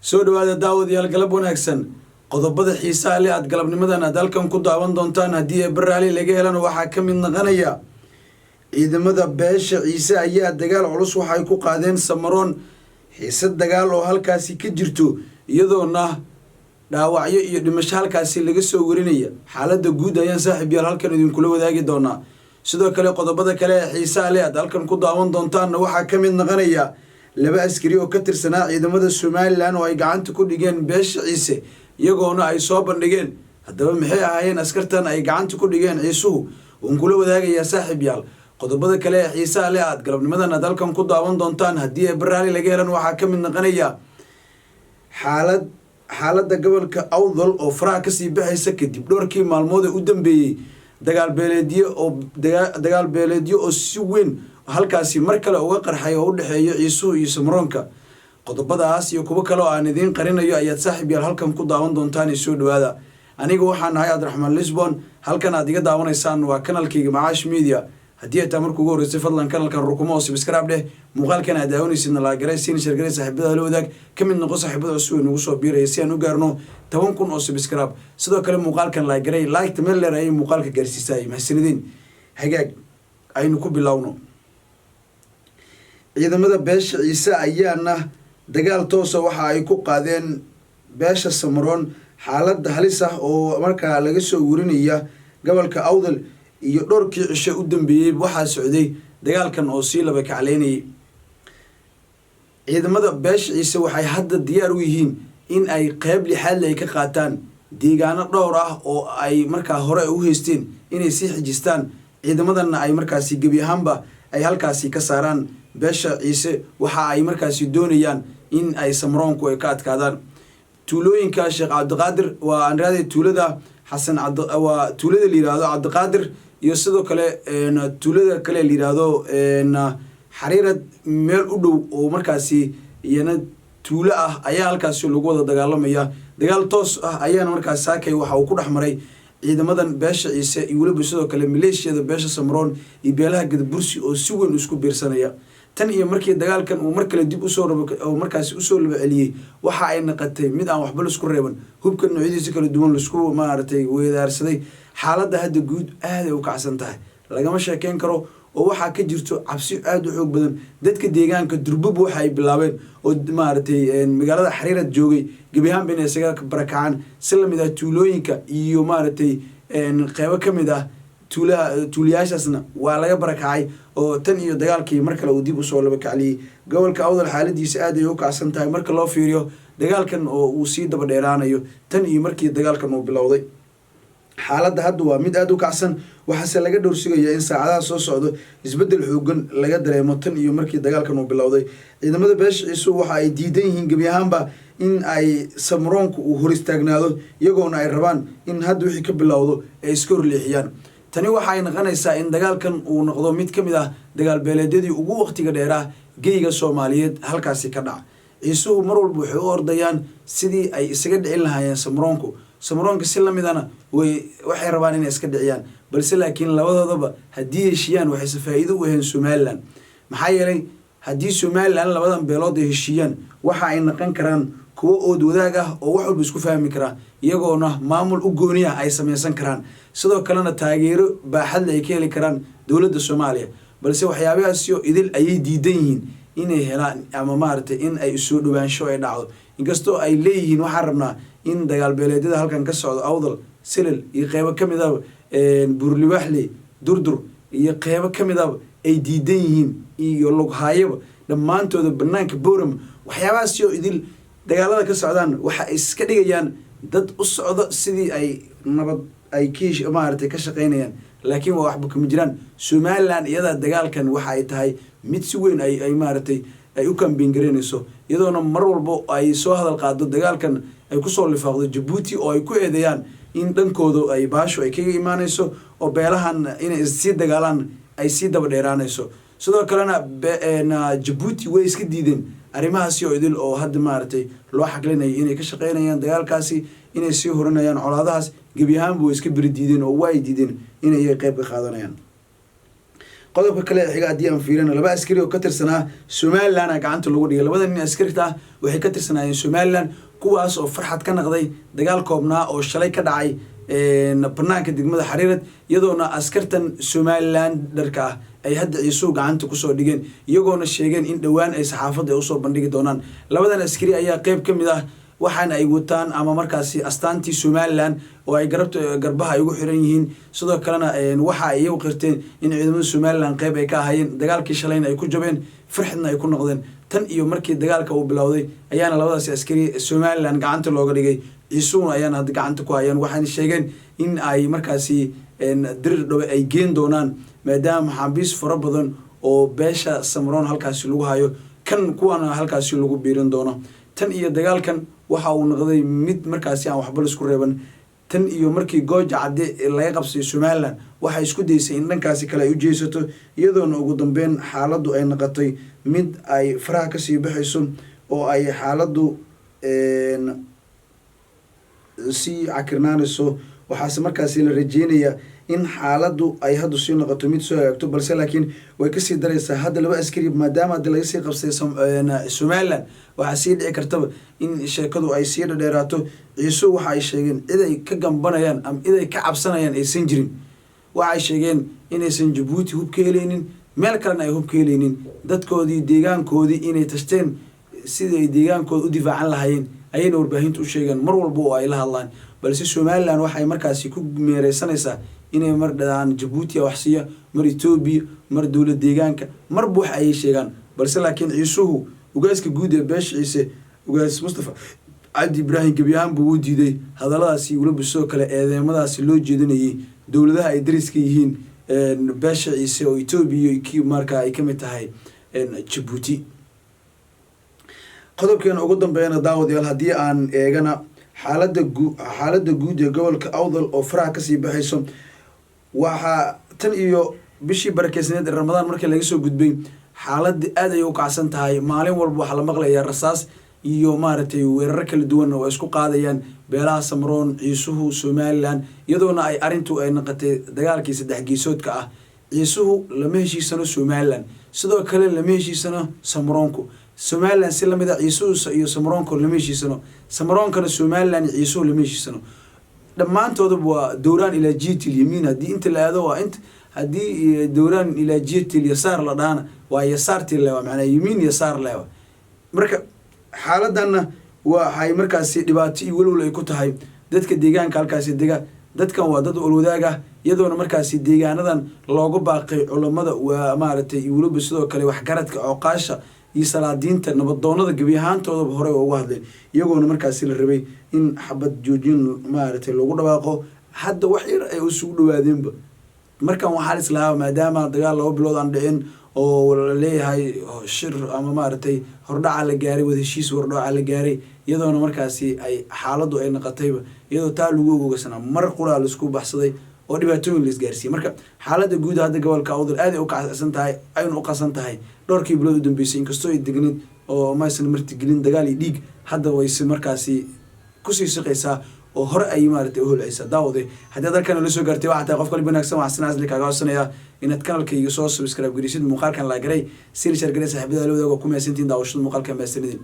soo dhawaada daawadayaal galab wanaagsan qodobada xiisaha leh aad galabnimadan aad halkan ku daawan doontaan haddii ay baraali laga helana waxaa ka mid noqonaya ciidamada Besha Ciise ayaa dagaal culus waxay ku qaadeen Samaron xiisad dagaal oo halkaasi ka jirto iyadoona dhaawacyo iyo dhimasho halkaasi laga soo warinaya xaaladda guud ayaan saaxiib yaal halkan idin kula wadaagi doonaa sidoo kale qodobada kale ee xiisaha leh aad halkan ku daawan doontaan waxaa ka mid noqonaya laba askari oo ka tirsanaa ciidamada Somaliland oo ay gacanta ku dhigeen Besha Ciise iyagoona ay soo bandhigeen haddaba maxay ahaayeen askartan ay gacanta ku dhigeen ciisuhu oo kula wadaagaya saaxiib yaal qodobada kale ee xiisaha leh aad galabnimadan aad halkan ku daawan doontaan haddii ay baraali laga helan waxaa ka mid noqonaya xaaladda gobolka Awdal oo faraha ka sii baxaysa kadib dhowrkii maalmood ee u dambeeyay dagaal beeleedyo oo si weyn halkaasi mar kale uga qarxay oo u dhaxeeyo ciisuhu iyo Samaronka qodobadaas iyo kuwa kale oo aan idin qarinayo ayaad saaxiib yaal halkan ku daawan doontaan soo dhawaada aniga waxaan ahay Abdiraxmaan Lisbon halkan aad iga daawanaysaan waa kanalkayga Macaash Media haddii aad markuu ugu horeysay fadlan kanalkan rukumo oo subscribe dheh muuqaalkan aad daawanaysidna la garaysiin shirkadda saaxiibada la wadaag ka mid noqo saaxiibada cusub ee nagu soo biiraya si aan u gaarno 10,000 oo subscribe sidoo kale muuqaalkan la garay like tameler ay muuqaalka gaarsiisay mahadsanidin hagaag aynu ku bilowno ciidamada Besha Ciise ayaana dagaal toos ah waxa ay ku qaadeen Besha Samaron xaalad halis ah oo markaa laga soo warinaya gobolka Awdal iyo dhowrkii cisho u dambeeyay waxa socday dagaalkan oo si laba kacleynay ciidamada Besha Ciise waxay hadda diyaar u yihiin in ay qayb lixaad ay ka qaataan deegaano dhowr ah oo ay markaa hore u haysteen inay si xijistaan ciidamadana ay markaasi gabi ahaanba ay halkaasi ka saaraan Besha Ciise waxa ay markaasi doonayaan in ay Samaronku ay ka adkaadaan tuulooyinka Sheekh Cabdiqaadir waa anraade tuulada Xasan waa tuulada la yiraahdo Cabdiqaadir iyo sidoo kale tuulada kale la yiraahdo xariirad meel u dhow oo markaasi iyana tuulo ah ayaa halkaasi lagu wada dagaalamaya dagaal toos ah ayaana markaas saakay waxa uu ku dhaxmaray ciidamadan Besha Ciise iyo waliba sidoo kale maleeshiyada Besha Samaron iyo beelaha Gadabursi oo si weyn isku biirsanaya tan iyo markii dagaalkan uu mar kale dib u soo rabo oo markaasi u soo laba celiyay waxa ay noqotay mid aan waxba la isku reeban hubka noocyadiisa kala duwan la isku maartay weedaarsaday xaaladda hadda guud aad ay u kacsan tahay lagama sheekeyn karo oo waxa ka jirto cabsi aad u xoog badan dadka deegaanka durbub waxa ay bilaabeen oo maartay magaalada xariirad joogay gabi ahaan inay isaga barakacaan si la mid ah tuulooyinka iyo maartay qaybo ka mid ah tuuliyaashaasna waa laga barakacay oo tan iyo dagaalkii mar kale uu dib u soo laba kacliyay gobolka Awdal xaaladiisa aad ay u kacsan tahay marka loo fiiriyo dagaalkan oo uu sii daba dheeraanayo tan iyo markii dagaalkan uu bilowday xaaladda hadda waa mid aad u kacsan waxaase laga dhowrsigayaa in saacadaha soo socdo isbedel xoogan laga dareemo tan iyo markii dagaalkan uu bilowday ciidamada Besha Ciise waxa ay diidan yihiin gabi ahaanba in ay Samaronku uu hor istaagnaado iyagoona ay rabaan in hadda wixii ka bilowdo ay iska horleexiyaan tani waxa ay noqonaysaa in dagaalkan uu noqdo mid ka mid ah dagaal beeleedyadii ugu waqtiga dheer ah geeyga Soomaaliyeed halkaasi ka dhac ciisuhu mar walba waxay u ordayaan sidii ay isaga dhicin lahaayeen Samaronka si la midana waxay rabaan inay iska dhiciyaan balse laakiin labadoodaba haddii heshiiyaan waxay faa'iido u heleen Somaliland maxaa yeelay haddii Somaliland labadan beelood ay heshiiyaan waxa ay noqon karaan kuwa ood wadaag ah oo wax walba isku fahmi kara iyagoona maamul u gooni ah ay sameeysan karaan sidoo kalena taageero baaxad ay ka heli karaan dawladda Soomaaliya balse waxyaabahaas iyo idil ayay diidan yihiin inay helaan ama maartay in ay soo dhawaansho ay dhacdo inkastoo ay leeyihiin waxa rabnaa in dagaal beeleedyada halkan ka socdo Awdal Silil iyo qaybo ka mid ah Burliwaxle Durdur iyo qaybo ka mid ah ay diidan yihiin iyo lughaayaba dhamaantooda banaanka Borama waxyaabahaas iyo idil dagaalada ka socdaan waxa iska dhigayaan dad u socdo sidii ay nabad ay kiish maartay ka shaqeynayaan laakiin waa waxba kuma jiraan Somaliland iyada dagaalkan waxa ay tahay mid si weyn ay maartay ay u campaign gareynayso iyadoona mar walba ay soo hadal qaado dagaalkan ay ku soo lifaaqdo Jabuti oo ay ku eedeeyaan in dhankooda ay baasho ay kaga imaanayso oo beelahan inay si dagaalaan ay si daba dheeraanayso sidoo kalena Jabuti way iska diideen arrimahaasi oo idil oo hadda maartay loo xaqlinay inay ka shaqeynayaan dagaalkaasi inay sii horanayaan colaadahaas gabi ahaanba way iska biri diideen oo way diideen inay qayb ka qaadanayaan qodobka kale xiga haddii aan fiirino laba askari oo ka tirsanaa Somaliland gacanta lagu dhigay labada nin askarta ah waxay ka tirsanaayeen Somaliland kuwaas oo farxad ka naqday dagaal koobnaa oo shalay ka dhacay banaanka degmada Xariirad iyadoona askartan Somaliland dharka ah ay hadda Ciise gacanta ku soo dhigeen iyagoona sheegeen in dhawaan ay saxaafadda u soo bandhigi doonaan labadan askari ayaa qayb ka mid ah waxaan ay wataan ama markaasi astaantii Somaliland oo ay garbaha ay ugu xiran yihiin sidoo kalena waxa ay iyagu qirteen in ciidamada Somaliland qayb ay ka ahaayeen dagaalkii shalayna ay ku jabeen farxadna ay ku noqdeen tan iyo markii dagaalka uu bilowday ayaana labadaas askari Somaliland gacanta looga dhigay Ciise ayaana hadda gacanta ku hayaan waxaan sheegeen in ay markaasi dirir dhaw ay geen doonaan maadaama xabiis fara badan oo Besha Samaron halkaasi lagu hayo kan kuwana halkaasi lagu biirin doono tan iyo dagaalkan waxa uu noqday mid markaasi aan waxba isku reeban tan iyo markii gooja cadde laga qabsay Somaliland waxa isku daysay in dhankaasi kale ay u jeesato iyadoona ugu dambeyn xaaladdu ay noqotay mid ay faraha ka sii baxayso oo ay xaaladdu si akirnaanayso waxaase markaasi la rajeynayaa in xaaladdu ay hadda sii noqoto mid soo hagaagto balse laakiin way kasii daraysaa hadda laba askari maadaama hadda laga sii qabsay Somaliland waxaa sii dhici kartaba in sheekadu ay sii dheeraato Ciise waxa ay sheegeen cid ay ka gambanayaan ama cid ay ka cabsanayaan aysan jirin waxay sheegeen inaysan Jabuti hub ka helaynin meel kalena ay hub ka helaynin dadkoodii deegaankoodii inay tashteen sidii ay deegaankooda u difaacan lahaayeen ayayna warbaahintu u sheegeen mar walba oo ay la hadlaan balse Somaliland waxay markaasi ku meereysanaysaa inay mar dhadaan Jabuti wax siiya mar Ethiopia mar dawlad deegaanka mar buux ay sheegaan balse laakiin Ciise ugaaska guud ee Besha Ciise ugaas Mustafa Cabdi Ibrahim Gabiyahan buu diiday hadaladaasi wala bisoo kale eedeemadaasi loo jeedinayay dawladaha ay dariska yihiin Besha Ciise oo Ethiopia iyo marka ay kamid tahay Jabuti qodobkeena ugu dambeeyana daawadayaal haddii aan eegana xaaladda guud ee gobolka Awdal oo faraha ka sii baxayso waxa tan iyo bishii barakeysneed Ramadaan markii laga soo gudbay xaaladda aad ay u kacsan tahay maalin walba waxa la maqlayaa rasaas iyo maaragtay weerar kala duwan oo isku qaadayaan beelaha Samaron Ciise Somaliland iyadoona ay arintu ay noqotay dagaalkii saddex geesoodka ah Ciise lama heshiisano Somaliland sidoo kale lama heshiisano Samaronku Somaliland si lamida Ciise iyo Samaronku lama heshiisano Samaronkana Somaliland Ciise lama heshiisano dhamaantooda waa dowraan ila jiitil yimiin hadii inta la aado waa inta hadii dowraan ila jiitil yasaar la dhaana waa yasaartii leewa macna yimiin yasaar leewa marka xaaladana waxay markaasi dhibaato iyo walwal ay ku tahay dadka deegaanka halkaasi dega dadkan waa dad olwadaaga iyadoona markaasi deegaanadan looga baaqay culimada waa maaragtay waliba sidoo kale wax garadka oqaasha iyo salaadiinta nabadoonada gabiyahaantooda hore ugu hadleen iyagoona markaasi la rabay in xabad joojin maaragtay lagu dhawaaqo hadda wax yar ay u soo dhawaadeenba markan waxa la islahaa maadaama dagaal laba bilood aan dhicin oo la leeyahay shir ama maaragtay hordhaca la gaaray wada heshiis hordhaca la gaaray iyadoona markaasi ay xaaladdu ay noqotayba iyadoo taa lagu ogogasanaa mar qura la isku baxsaday oo dhibaatooyin la isgaarsiiyay marka xaaladda guud hadda gobolka Awdal aad ay u kacsan tahay aynu u qasan tahay dhowrkii bilood u dambeysay inkastoo ay degneed oo maysan martigelin dagaal iyo dhiig hadda way si markaasi ku sii shaqeysaa oo hore ay maartay u hulcaysa daawade haddii dalkan la soo gaartay waxa tahay qof kale wanaagsan waxaan asli kaaga codsanaya inaad kanalkayga soo subscribe garisid muuqaalkan la garay si share garay saaxiibada la wadaago ku meesantiin daawashada muuqaalkan meesanidin